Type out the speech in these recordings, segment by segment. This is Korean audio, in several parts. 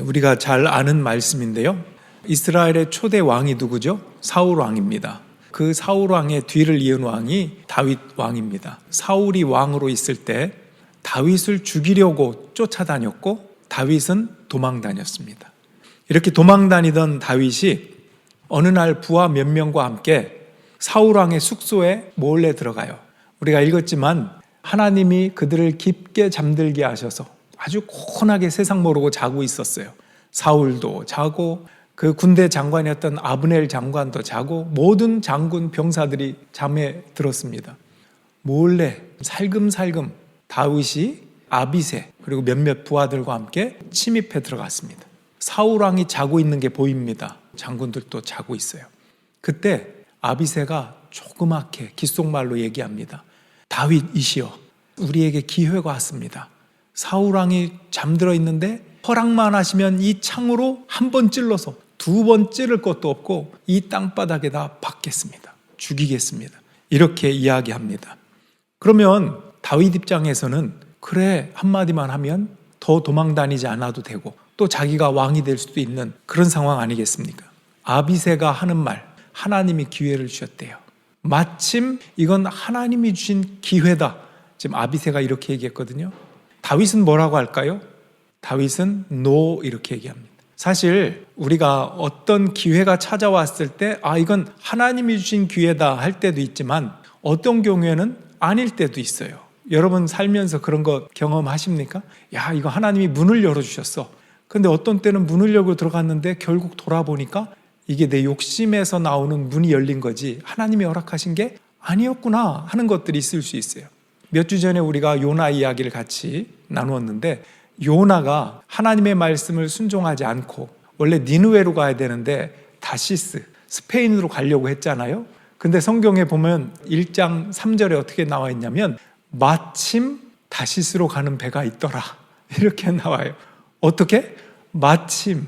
우리가 잘 아는 말씀인데요. 이스라엘의 초대 왕이 누구죠? 사울 왕입니다. 그 사울 왕의 뒤를 이은 왕이 다윗 왕입니다. 사울이 왕으로 있을 때 다윗을 죽이려고 쫓아다녔고 다윗은 도망 다녔습니다. 이렇게 도망 다니던 다윗이 어느 날 부하 몇 명과 함께 사울 왕의 숙소에 몰래 들어가요. 우리가 읽었지만 하나님이 그들을 깊게 잠들게 하셔서 아주 고온하게 세상 모르고 자고 있었어요. 사울도 자고 그 군대 장관이었던 아브넬 장관도 자고 모든 장군 병사들이 잠에 들었습니다. 몰래 살금살금 다윗이 아비새 그리고 몇몇 부하들과 함께 침입해 들어갔습니다. 사울 왕이 자고 있는 게 보입니다. 장군들도 자고 있어요. 그때 아비새가 조그맣게 귓속말로 얘기합니다. 다윗이시여, 우리에게 기회가 왔습니다. 사울 왕이 잠들어 있는데 허락만 하시면 이 창으로 한 번 찔러서 두 번 찌를 것도 없고 이 땅바닥에다 박겠습니다. 죽이겠습니다. 이렇게 이야기합니다. 그러면 다윗 입장에서는 그래 한마디만 하면 더 도망다니지 않아도 되고 또 자기가 왕이 될 수도 있는 그런 상황 아니겠습니까? 아비새가 하는 말, 하나님이 기회를 주셨대요. 마침 이건 하나님이 주신 기회다. 지금 아비새가 이렇게 얘기했거든요. 다윗은 뭐라고 할까요? 다윗은 no 이렇게 얘기합니다. 사실 우리가 어떤 기회가 찾아왔을 때 이건 하나님이 주신 기회다 할 때도 있지만 어떤 경우에는 아닐 때도 있어요. 여러분 살면서 그런 거 경험하십니까? 야, 이거 하나님이 문을 열어주셨어. 근데 어떤 때는 문을 열고 들어갔는데 결국 돌아보니까 이게 내 욕심에서 나오는 문이 열린 거지 하나님이 허락하신 게 아니었구나 하는 것들이 있을 수 있어요. 몇 주 전에 우리가 요나 이야기를 같이 나누었는데 요나가 하나님의 말씀을 순종하지 않고 원래 니느웨로 가야 되는데 다시스, 스페인으로 가려고 했잖아요. 근데 성경에 보면 1장 3절에 어떻게 나와 있냐면 마침 다시스로 가는 배가 있더라 이렇게 나와요. 어떻게? 마침.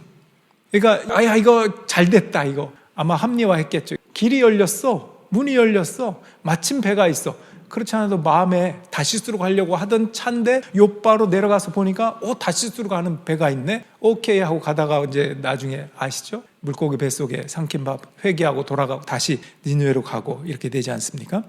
그러니까 이거 잘 됐다. 이거 아마 합리화했겠죠. 길이 열렸어, 문이 열렸어, 마침 배가 있어. 그렇지 않아도 마음에 다시스로 가려고 하던 차인데 요바로 내려가서 보니까 다시스로 가는 배가 있네. 오케이 하고 가다가 이제 나중에 아시죠? 물고기 뱃속에 삼킨 밥 회개하고 돌아가고 다시 니느웨로 가고 이렇게 되지 않습니까?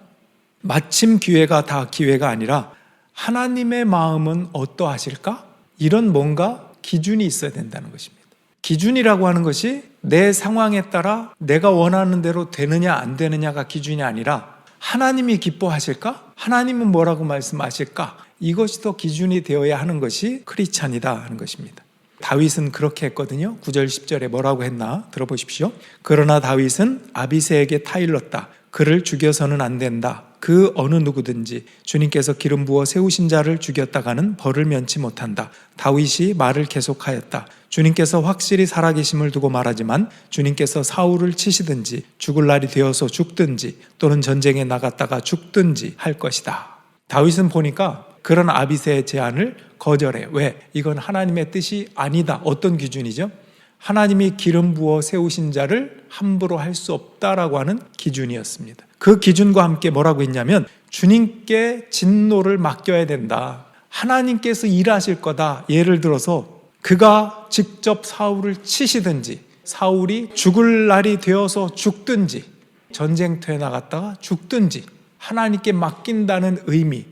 마침 기회가 다 기회가 아니라 하나님의 마음은 어떠하실까? 이런 뭔가 기준이 있어야 된다는 것입니다. 기준이라고 하는 것이 내 상황에 따라 내가 원하는 대로 되느냐 안 되느냐가 기준이 아니라 하나님이 기뻐하실까? 하나님은 뭐라고 말씀하실까? 이것이 더 기준이 되어야 하는 것이 크리스찬이다 하는 것입니다. 다윗은 그렇게 했거든요. 9절 10절에 뭐라고 했나 들어보십시오. 그러나 다윗은 아비새에게 타일렀다. 그를 죽여서는 안 된다. 그 어느 누구든지 주님께서 기름 부어 세우신 자를 죽였다가는 벌을 면치 못한다. 다윗이 말을 계속하였다. 주님께서 확실히 살아계심을 두고 말하지만 주님께서 사울을 치시든지 죽을 날이 되어서 죽든지 또는 전쟁에 나갔다가 죽든지 할 것이다. 다윗은 보니까 그런 아비새의 제안을 거절해. 왜? 이건 하나님의 뜻이 아니다. 어떤 기준이죠? 하나님이 기름 부어 세우신 자를 함부로 할 수 없다라고 하는 기준이었습니다. 그 기준과 함께 뭐라고 했냐면 주님께 진노를 맡겨야 된다. 하나님께서 일하실 거다. 예를 들어서 그가 직접 사울을 치시든지 사울이 죽을 날이 되어서 죽든지 전쟁터에 나갔다가 죽든지 하나님께 맡긴다는 의미.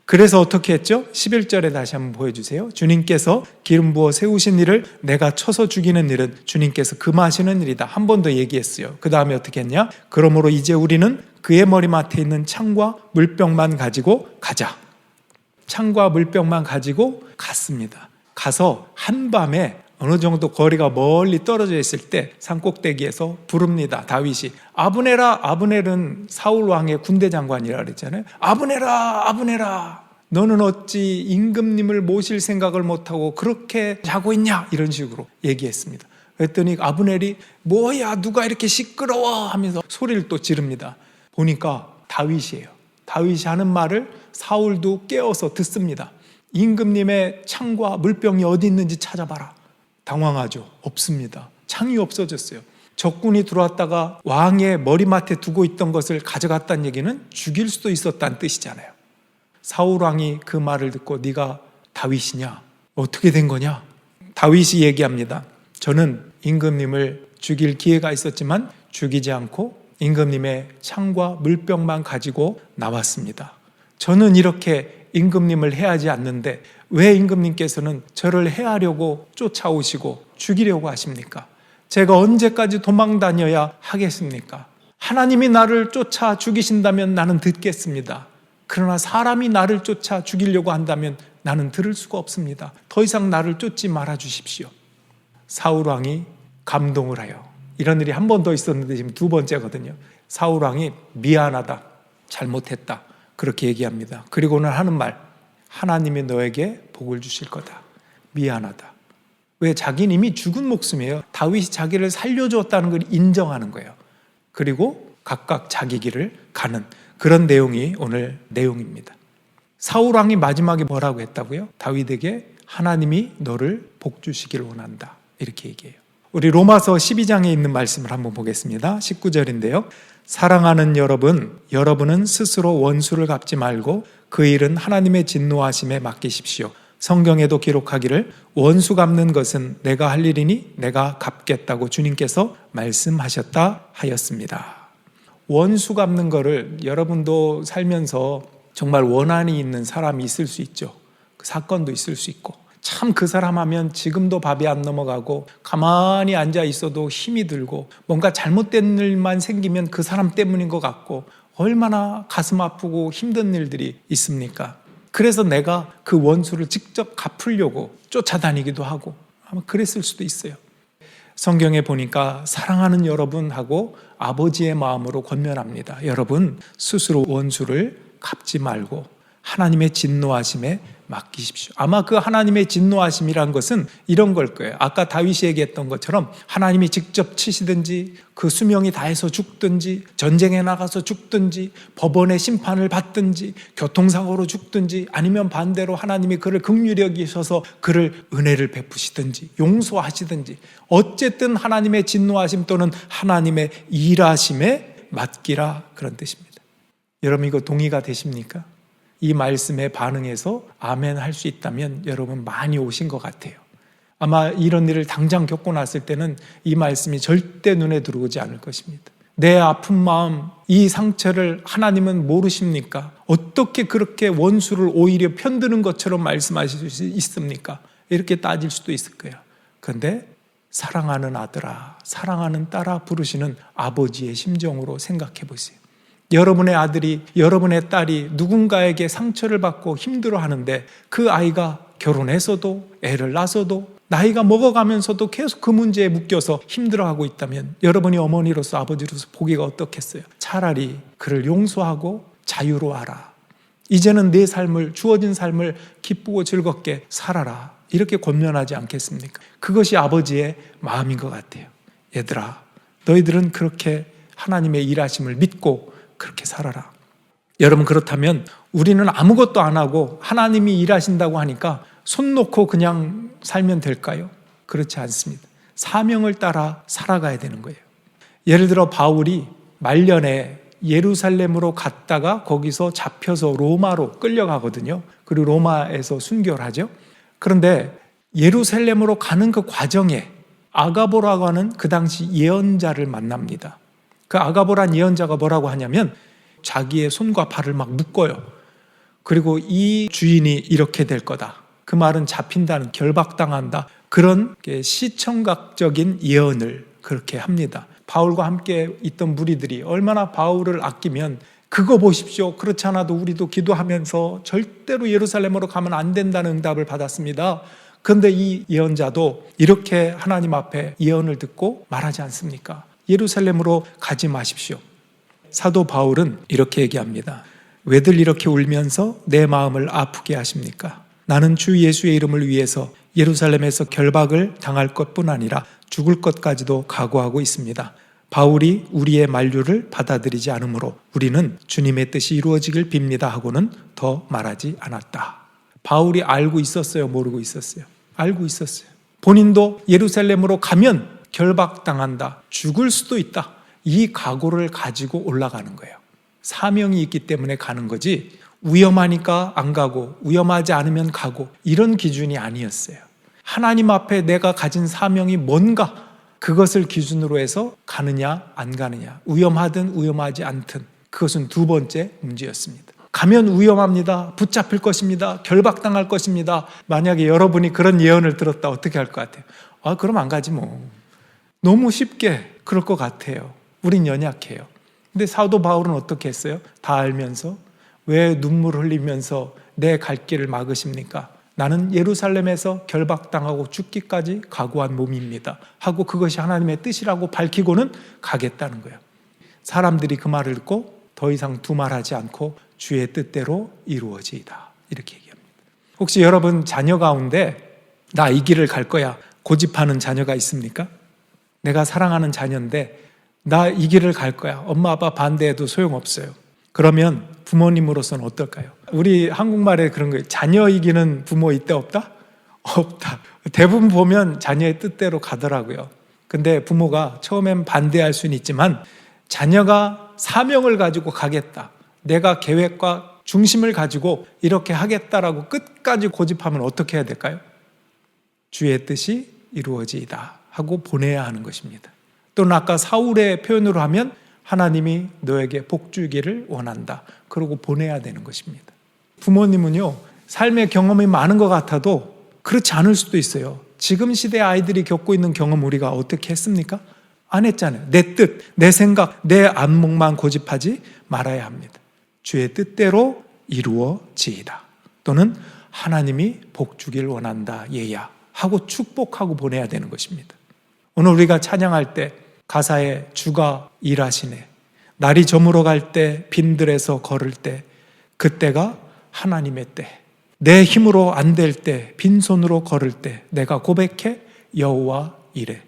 그래서 어떻게 했죠? 11절에 다시 한번 보여주세요. 주님께서 기름 부어 세우신 일을 내가 쳐서 죽이는 일은 주님께서 금하시는 일이다. 한 번 더 얘기했어요. 그 다음에 어떻게 했냐? 그러므로 이제 우리는 그의 머리맡에 있는 창과 물병만 가지고 가자. 창과 물병만 가지고 갔습니다. 가서 한밤에 어느 정도 거리가 멀리 떨어져 있을 때 산꼭대기에서 부릅니다. 다윗이 아브넬아. 아브넬은 사울 왕의 군대 장관이라 그랬잖아요. 아브넬아, 아브넬아, 너는 어찌 임금님을 모실 생각을 못하고 그렇게 자고 있냐? 이런 식으로 얘기했습니다. 그랬더니 아브넬이 뭐야 누가 이렇게 시끄러워 하면서 소리를 또 지릅니다. 보니까 다윗이에요. 다윗이 하는 말을 사울도 깨어서 듣습니다. 임금님의 창과 물병이 어디 있는지 찾아봐라. 당황하죠. 없습니다. 창이 없어졌어요. 적군이 들어왔다가 왕의 머리맡에 두고 있던 것을 가져갔다는 얘기는 죽일 수도 있었다는 뜻이잖아요. 사울 왕이 그 말을 듣고 네가 다윗이냐? 어떻게 된 거냐? 다윗이 얘기합니다. 저는 임금님을 죽일 기회가 있었지만 죽이지 않고 임금님의 창과 물병만 가지고 나왔습니다. 저는 이렇게 임금님을 해하지 않는데 왜 임금님께서는 저를 해하려고 쫓아오시고 죽이려고 하십니까? 제가 언제까지 도망 다녀야 하겠습니까? 하나님이 나를 쫓아 죽이신다면 나는 듣겠습니다. 그러나 사람이 나를 쫓아 죽이려고 한다면 나는 들을 수가 없습니다. 더 이상 나를 쫓지 말아 주십시오. 사울 왕이 감동을 하여, 이런 일이 한 번 더 있었는데 지금 두 번째거든요. 사울 왕이 미안하다, 잘못했다, 그렇게 얘기합니다. 그리고는 하는 말, 하나님이 너에게 복을 주실 거다. 미안하다. 왜? 자기는 이미 죽은 목숨이에요. 다윗이 자기를 살려주었다는 걸 인정하는 거예요. 그리고 각각 자기 길을 가는 그런 내용이 오늘 내용입니다. 사울 왕이 마지막에 뭐라고 했다고요? 다윗에게 하나님이 너를 복 주시기를 원한다, 이렇게 얘기해요. 우리 로마서 12장에 있는 말씀을 한번 보겠습니다. 19절인데요. 사랑하는 여러분, 여러분은 스스로 원수를 갚지 말고 그 일은 하나님의 진노하심에 맡기십시오. 성경에도 기록하기를 원수 갚는 것은 내가 할 일이니 내가 갚겠다고 주님께서 말씀하셨다 하였습니다. 원수 갚는 거를 여러분도 살면서 정말 원한이 있는 사람이 있을 수 있죠. 그 사건도 있을 수 있고, 참 그 사람 하면 지금도 밥이 안 넘어가고 가만히 앉아 있어도 힘이 들고 뭔가 잘못된 일만 생기면 그 사람 때문인 것 같고 얼마나 가슴 아프고 힘든 일들이 있습니까? 그래서 내가 그 원수를 직접 갚으려고 쫓아다니기도 하고 아마 그랬을 수도 있어요. 성경에 보니까 사랑하는 여러분하고 아버지의 마음으로 권면합니다. 여러분 스스로 원수를 갚지 말고 하나님의 진노하심에 맡기십시오. 아마 그 하나님의 진노하심이란 것은 이런 걸 거예요. 아까 다윗이 얘기했던 것처럼 하나님이 직접 치시든지 그 수명이 다해서 죽든지 전쟁에 나가서 죽든지 법원의 심판을 받든지 교통사고로 죽든지 아니면 반대로 하나님이 그를 긍휼히 여기셔서 그를 은혜를 베푸시든지 용서하시든지 어쨌든 하나님의 진노하심 또는 하나님의 일하심에 맡기라, 그런 뜻입니다. 여러분 이거 동의가 되십니까? 이 말씀에 반응해서 아멘 할 수 있다면 여러분 많이 오신 것 같아요. 아마 이런 일을 당장 겪고 났을 때는 이 말씀이 절대 눈에 들어오지 않을 것입니다. 내 아픈 마음, 이 상처를 하나님은 모르십니까? 어떻게 그렇게 원수를 오히려 편드는 것처럼 말씀하실 수 있습니까? 이렇게 따질 수도 있을 거예요. 그런데 사랑하는 아들아, 사랑하는 딸아 부르시는 아버지의 심정으로 생각해 보세요. 여러분의 아들이, 여러분의 딸이 누군가에게 상처를 받고 힘들어하는데 그 아이가 결혼해서도 애를 낳아서도 나이가 먹어가면서도 계속 그 문제에 묶여서 힘들어하고 있다면 여러분이 어머니로서 아버지로서 보기가 어떻겠어요? 차라리 그를 용서하고 자유로워하라. 이제는 내 삶을, 주어진 삶을 기쁘고 즐겁게 살아라, 이렇게 권면하지 않겠습니까? 그것이 아버지의 마음인 것 같아요. 얘들아, 너희들은 그렇게 하나님의 일하심을 믿고 그렇게 살아라. 여러분 그렇다면 우리는 아무것도 안 하고 하나님이 일하신다고 하니까 손 놓고 그냥 살면 될까요? 그렇지 않습니다. 사명을 따라 살아가야 되는 거예요. 예를 들어 바울이 말년에 예루살렘으로 갔다가 거기서 잡혀서 로마로 끌려가거든요. 그리고 로마에서 순교를 하죠. 그런데 예루살렘으로 가는 그 과정에 아가보라고 하는 그 당시 예언자를 만납니다. 그 아가보란 예언자가 뭐라고 하냐면 자기의 손과 발을 막 묶어요. 그리고 이 주인이 이렇게 될 거다, 그 말은 잡힌다는, 결박당한다, 그런 시청각적인 예언을 그렇게 합니다. 바울과 함께 있던 무리들이 얼마나 바울을 아끼면 그거 보십시오, 그렇지 않아도 우리도 기도하면서 절대로 예루살렘으로 가면 안 된다는 응답을 받았습니다. 그런데 이 예언자도 이렇게 하나님 앞에 예언을 듣고 말하지 않습니까? 예루살렘으로 가지 마십시오. 사도 바울은 이렇게 얘기합니다. 왜들 이렇게 울면서 내 마음을 아프게 하십니까? 나는 주 예수의 이름을 위해서 예루살렘에서 결박을 당할 것뿐 아니라 죽을 것까지도 각오하고 있습니다. 바울이 우리의 만류를 받아들이지 않으므로 우리는 주님의 뜻이 이루어지길 빕니다 하고는 더 말하지 않았다. 바울이 알고 있었어요? 모르고 있었어요? 알고 있었어요. 본인도 예루살렘으로 가면 결박당한다, 죽을 수도 있다, 이 각오를 가지고 올라가는 거예요. 사명이 있기 때문에 가는 거지 위험하니까 안 가고 위험하지 않으면 가고 이런 기준이 아니었어요. 하나님 앞에 내가 가진 사명이 뭔가, 그것을 기준으로 해서 가느냐 안 가느냐, 위험하든 위험하지 않든, 그것은 두 번째 문제였습니다. 가면 위험합니다. 붙잡힐 것입니다. 결박당할 것입니다. 만약에 여러분이 그런 예언을 들었다 어떻게 할 것 같아요? 그럼 안 가지 뭐. 너무 쉽게 그럴 것 같아요. 우린 연약해요. 근데 사도 바울은 어떻게 했어요? 다 알면서 왜 눈물 흘리면서 내 갈 길을 막으십니까? 나는 예루살렘에서 결박당하고 죽기까지 각오한 몸입니다 하고 그것이 하나님의 뜻이라고 밝히고는 가겠다는 거예요. 사람들이 그 말을 듣고 더 이상 두말하지 않고 주의 뜻대로 이루어지이다, 이렇게 얘기합니다. 혹시 여러분 자녀 가운데 나 이 길을 갈 거야 고집하는 자녀가 있습니까? 내가 사랑하는 자녀인데 나 이 길을 갈 거야, 엄마 아빠 반대해도 소용없어요. 그러면 부모님으로서는 어떨까요? 우리 한국말에 그런 거예요. 자녀 이기는 부모 있다 없다? 없다. 대부분 보면 자녀의 뜻대로 가더라고요. 근데 부모가 처음엔 반대할 수는 있지만 자녀가 사명을 가지고 가겠다, 내가 계획과 중심을 가지고 이렇게 하겠다라고 끝까지 고집하면 어떻게 해야 될까요? 주의 뜻이 이루어지이다 하고 보내야 하는 것입니다. 또는 아까 사울의 표현으로 하면 하나님이 너에게 복 주기를 원한다, 그러고 보내야 되는 것입니다. 부모님은요, 삶의 경험이 많은 것 같아도 그렇지 않을 수도 있어요. 지금 시대 아이들이 겪고 있는 경험 우리가 어떻게 했습니까? 안 했잖아요. 내 뜻, 내 생각, 내 안목만 고집하지 말아야 합니다. 주의 뜻대로 이루어지이다, 또는 하나님이 복 주길 원한다 얘야 하고 축복하고 보내야 되는 것입니다. 오늘 우리가 찬양할 때 가사에 주가 일하시네, 날이 저물어 갈 때 빈들에서 걸을 때 그때가 하나님의 때, 내 힘으로 안 될 때 빈손으로 걸을 때 내가 고백해 여호와 이래.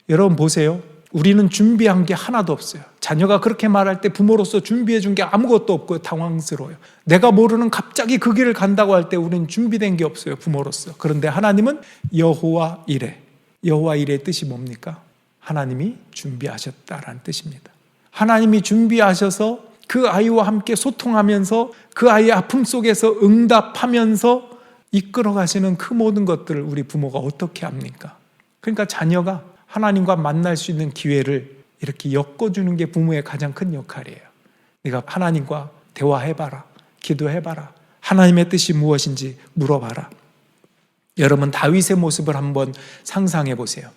여러분 보세요. 우리는 준비한 게 하나도 없어요. 자녀가 그렇게 말할 때 부모로서 준비해 준 게 아무것도 없고 당황스러워요. 내가 모르는 갑자기 그 길을 간다고 할 때 우리는 준비된 게 없어요, 부모로서. 그런데 하나님은 여호와 이래. 여호와 이래의 뜻이 뭡니까? 하나님이 준비하셨다라는 뜻입니다. 하나님이 준비하셔서 그 아이와 함께 소통하면서 그 아이의 아픔 속에서 응답하면서 이끌어 가시는 그 모든 것들을 우리 부모가 어떻게 합니까? 그러니까 자녀가 하나님과 만날 수 있는 기회를 이렇게 엮어주는 게 부모의 가장 큰 역할이에요. 네가 하나님과 대화해봐라, 기도해봐라, 하나님의 뜻이 무엇인지 물어봐라. 여러분 다윗의 모습을 한번 상상해 보세요.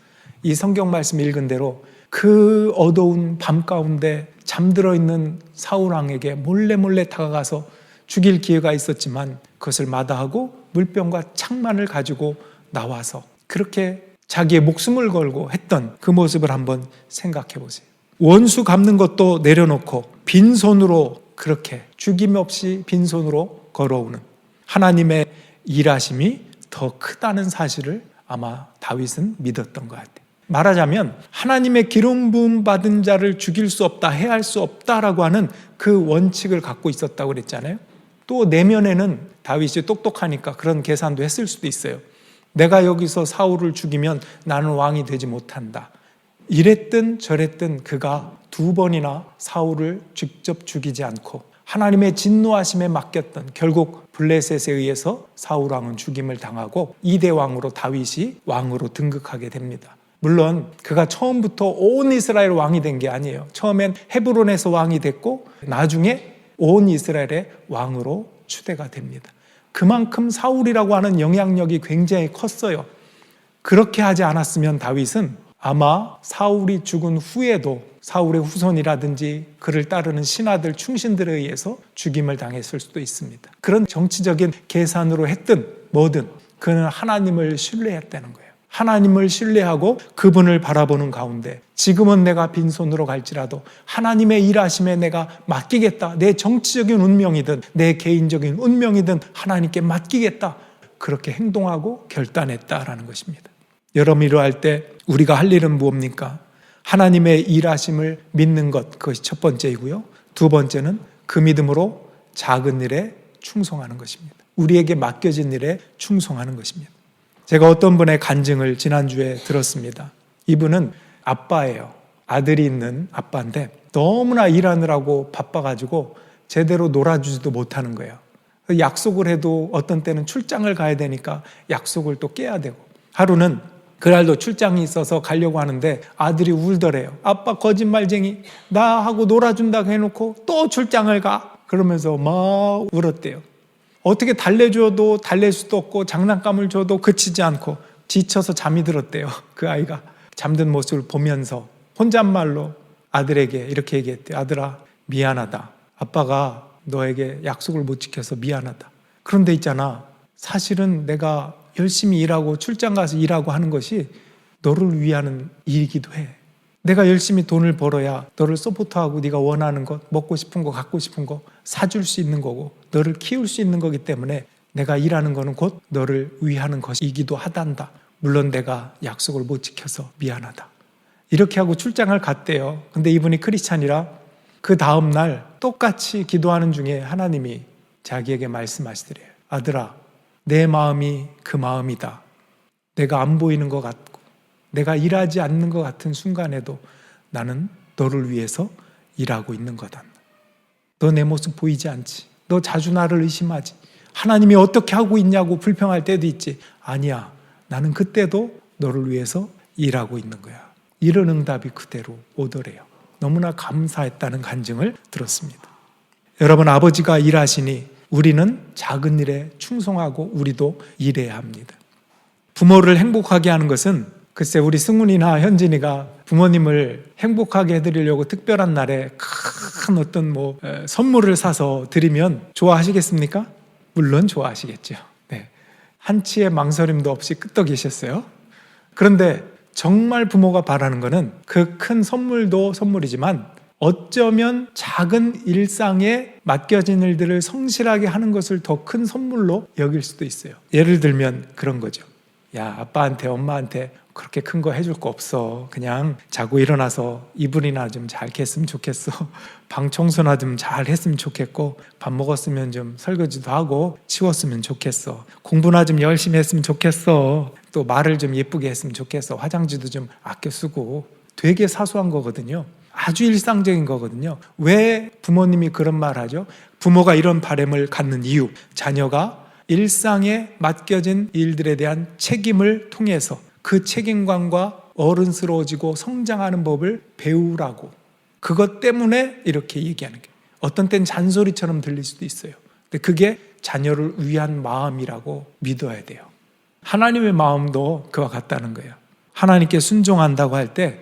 이 성경 말씀 읽은 대로 그 어두운 밤 가운데 잠들어 있는 사울 왕에게 몰래 다가가서 죽일 기회가 있었지만 그것을 마다하고 물병과 창만을 가지고 나와서 그렇게 자기의 목숨을 걸고 했던 그 모습을 한번 생각해 보세요. 원수 갚는 것도 내려놓고 빈손으로, 그렇게 죽임 없이 빈손으로 걸어오는 하나님의 일하심이 더 크다는 사실을 아마 다윗은 믿었던 것 같아요. 말하자면 하나님의 기름 부음 받은 자를 죽일 수 없다, 해할 수 없다라고 하는 그 원칙을 갖고 있었다고 그랬잖아요. 또 내면에는 다윗이 똑똑하니까 그런 계산도 했을 수도 있어요. 내가 여기서 사울을 죽이면 나는 왕이 되지 못한다. 이랬든 저랬든 그가 두 번이나 사울을 직접 죽이지 않고 하나님의 진노하심에 맡겼던, 결국 블레셋에 의해서 사울 왕은 죽임을 당하고 2대 왕으로 다윗이 왕으로 등극하게 됩니다. 물론 그가 처음부터 온 이스라엘 왕이 된 게 아니에요. 처음엔 헤브론에서 왕이 됐고 나중에 온 이스라엘의 왕으로 추대가 됩니다. 그만큼 사울이라고 하는 영향력이 굉장히 컸어요. 그렇게 하지 않았으면 다윗은 아마 사울이 죽은 후에도 사울의 후손이라든지 그를 따르는 신하들, 충신들에 의해서 죽임을 당했을 수도 있습니다. 그런 정치적인 계산으로 했든 뭐든 그는 하나님을 신뢰했다는 거예요. 하나님을 신뢰하고 그분을 바라보는 가운데 지금은 내가 빈손으로 갈지라도 하나님의 일하심에 내가 맡기겠다. 내 정치적인 운명이든 내 개인적인 운명이든 하나님께 맡기겠다. 그렇게 행동하고 결단했다라는 것입니다. 여러분 이러할 때 우리가 할 일은 무엇입니까? 하나님의 일하심을 믿는 것, 그것이 첫 번째이고요. 두 번째는 그 믿음으로 작은 일에 충성하는 것입니다. 우리에게 맡겨진 일에 충성하는 것입니다. 제가 어떤 분의 간증을 지난주에 들었습니다. 이분은 아빠예요. 아들이 있는 아빠인데 너무나 일하느라고 바빠가지고 제대로 놀아주지도 못하는 거예요. 약속을 해도 어떤 때는 출장을 가야 되니까 약속을 또 깨야 되고, 하루는 그날도 출장이 있어서 가려고 하는데 아들이 울더래요. 아빠 거짓말쟁이, 나하고 놀아준다고 해놓고 또 출장을 가. 그러면서 막 울었대요. 어떻게 달래줘도 달랠 수도 없고 장난감을 줘도 그치지 않고 지쳐서 잠이 들었대요. 그 아이가 잠든 모습을 보면서 혼잣말로 아들에게 이렇게 얘기했대요. 아들아, 미안하다. 아빠가 너에게 약속을 못 지켜서 미안하다. 그런데 있잖아, 사실은 내가 열심히 일하고 출장 가서 일하고 하는 것이 너를 위한 일이기도 해. 내가 열심히 돈을 벌어야 너를 서포트하고 네가 원하는 것, 먹고 싶은 거, 갖고 싶은 거 사줄 수 있는 거고 너를 키울 수 있는 거기 때문에 내가 일하는 거는 곧 너를 위하는 것이기도 하단다. 물론 내가 약속을 못 지켜서 미안하다. 이렇게 하고 출장을 갔대요. 근데 이분이 크리스찬이라 그 다음 날 똑같이 기도하는 중에 하나님이 자기에게 말씀하시더래요. 아들아, 내 마음이 그 마음이다. 내가 안 보이는 것 같고 내가 일하지 않는 것 같은 순간에도 나는 너를 위해서 일하고 있는 거다. 너 내 모습 보이지 않지? 너 자주 나를 의심하지? 하나님이 어떻게 하고 있냐고 불평할 때도 있지? 아니야. 나는 그때도 너를 위해서 일하고 있는 거야. 이런 응답이 그대로 오더래요. 너무나 감사했다는 간증을 들었습니다. 여러분, 아버지가 일하시니 우리는 작은 일에 충성하고 우리도 일해야 합니다. 부모를 행복하게 하는 것은 글쎄 우리 승훈이나 현진이가 부모님을 행복하게 해드리려고 특별한 날에 큰 어떤 선물을 사서 드리면 좋아하시겠습니까? 물론 좋아하시겠죠. 네. 한치의 망설임도 없이 끄떡이셨어요. 그런데 정말 부모가 바라는 것은 그 큰 선물도 선물이지만 어쩌면 작은 일상에 맡겨진 일들을 성실하게 하는 것을 더 큰 선물로 여길 수도 있어요. 예를 들면 그런 거죠. 야, 아빠한테 엄마한테 그렇게 큰 거 해줄 거 없어. 그냥 자고 일어나서 이불이나 좀 잘 깼으면 좋겠어. 방 청소나 좀 잘 했으면 좋겠고 밥 먹었으면 좀 설거지도 하고 치웠으면 좋겠어. 공부나 좀 열심히 했으면 좋겠어. 또 말을 좀 예쁘게 했으면 좋겠어. 화장지도 좀 아껴 쓰고. 되게 사소한 거거든요. 아주 일상적인 거거든요. 왜 부모님이 그런 말 하죠? 부모가 이런 바람을 갖는 이유, 자녀가 일상에 맡겨진 일들에 대한 책임을 통해서 그 책임감과 어른스러워지고 성장하는 법을 배우라고, 그것 때문에 이렇게 얘기하는 거예요. 어떤 땐 잔소리처럼 들릴 수도 있어요. 근데 그게 자녀를 위한 마음이라고 믿어야 돼요. 하나님의 마음도 그와 같다는 거예요. 하나님께 순종한다고 할 때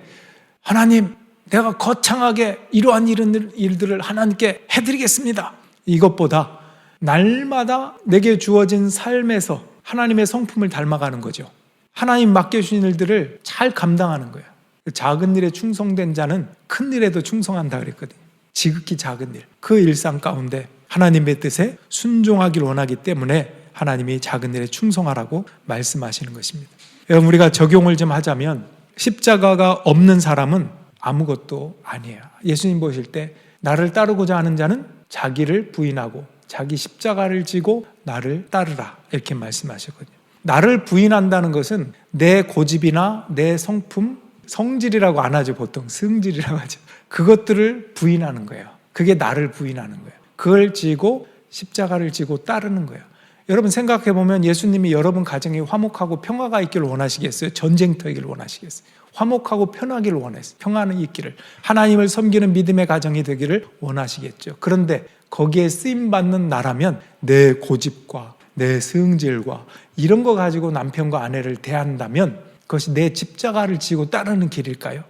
하나님, 내가 거창하게 이러한 일들을 하나님께 해드리겠습니다. 이것보다 날마다 내게 주어진 삶에서 하나님의 성품을 닮아가는 거죠. 하나님 맡겨주신 일들을 잘 감당하는 거예요. 작은 일에 충성된 자는 큰 일에도 충성한다 그랬거든요. 지극히 작은 일, 그 일상 가운데 하나님의 뜻에 순종하길 원하기 때문에 하나님이 작은 일에 충성하라고 말씀하시는 것입니다. 여러분, 우리가 적용을 좀 하자면 십자가가 없는 사람은 아무것도 아니에요. 예수님 보실 때 나를 따르고자 하는 자는 자기를 부인하고 자기 십자가를 지고 나를 따르라, 이렇게 말씀하셨거든요. 나를 부인한다는 것은 내 고집이나 내 성품, 성질이라고 안 하죠. 보통 성질이라고 하죠. 그것들을 부인하는 거예요. 그게 나를 부인하는 거예요. 그걸 지고 십자가를 지고 따르는 거예요. 여러분 생각해 보면 예수님이 여러분 가정에 화목하고 평화가 있기를 원하시겠어요? 전쟁터이기를 원하시겠어요? 화목하고 편하기를 원했어요. 평안이 있기를, 하나님을 섬기는 믿음의 가정이 되기를 원하시겠죠. 그런데 거기에 쓰임받는 나라면 내 고집과 내 성질과 이런 거 가지고 남편과 아내를 대한다면 그것이 내 십자가를 지고 따르는 길일까요?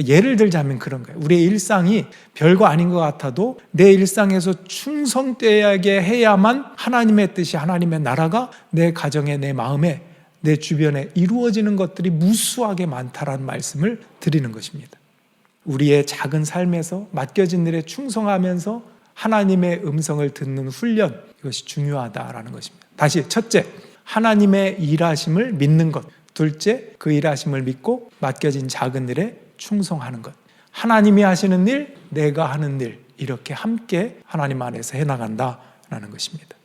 예를 들자면 그런 거예요. 우리의 일상이 별거 아닌 것 같아도 내 일상에서 충성되게 해야만 하나님의 뜻이, 하나님의 나라가 내 가정에, 내 마음에, 내 주변에 이루어지는 것들이 무수하게 많다라는 말씀을 드리는 것입니다. 우리의 작은 삶에서 맡겨진 일에 충성하면서 하나님의 음성을 듣는 훈련, 이것이 중요하다라는 것입니다. 다시 첫째, 하나님의 일하심을 믿는 것. 둘째, 그 일하심을 믿고 맡겨진 작은 일에 충성하는 것. 하나님이 하시는 일, 내가 하는 일, 이렇게 함께 하나님 안에서 해나간다라는 것입니다.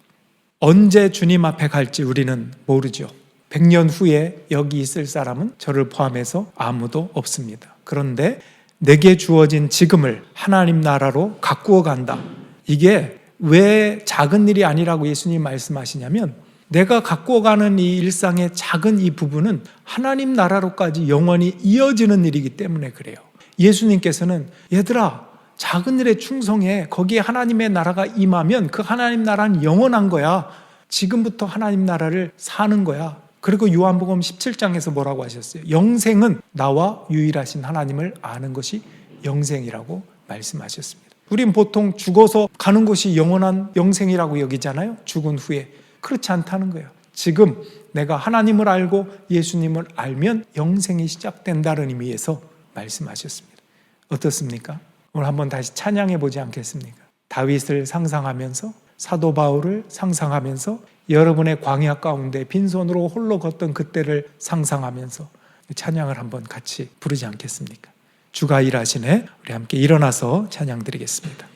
언제 주님 앞에 갈지 우리는 모르죠. 100년 후에 여기 있을 사람은 저를 포함해서 아무도 없습니다. 그런데 내게 주어진 지금을 하나님 나라로 가꾸어 간다. 이게 왜 작은 일이 아니라고 예수님 말씀하시냐면 내가 갖고 가는 이 일상의 작은 이 부분은 하나님 나라로까지 영원히 이어지는 일이기 때문에 그래요. 예수님께서는 얘들아, 작은 일에 충성해. 거기에 하나님의 나라가 임하면 그 하나님 나라는 영원한 거야. 지금부터 하나님 나라를 사는 거야. 그리고 요한복음 17장에서 뭐라고 하셨어요? 영생은 나와 유일하신 하나님을 아는 것이 영생이라고 말씀하셨습니다. 우린 보통 죽어서 가는 곳이 영원한 영생이라고 여기잖아요. 죽은 후에. 그렇지 않다는 거예요. 지금 내가 하나님을 알고 예수님을 알면 영생이 시작된다는 의미에서 말씀하셨습니다. 어떻습니까? 오늘 한번 다시 찬양해 보지 않겠습니까? 다윗을 상상하면서, 사도 바울을 상상하면서, 여러분의 광야 가운데 빈손으로 홀로 걷던 그때를 상상하면서 찬양을 한번 같이 부르지 않겠습니까? 주가 일하시네. 우리 함께 일어나서 찬양 드리겠습니다.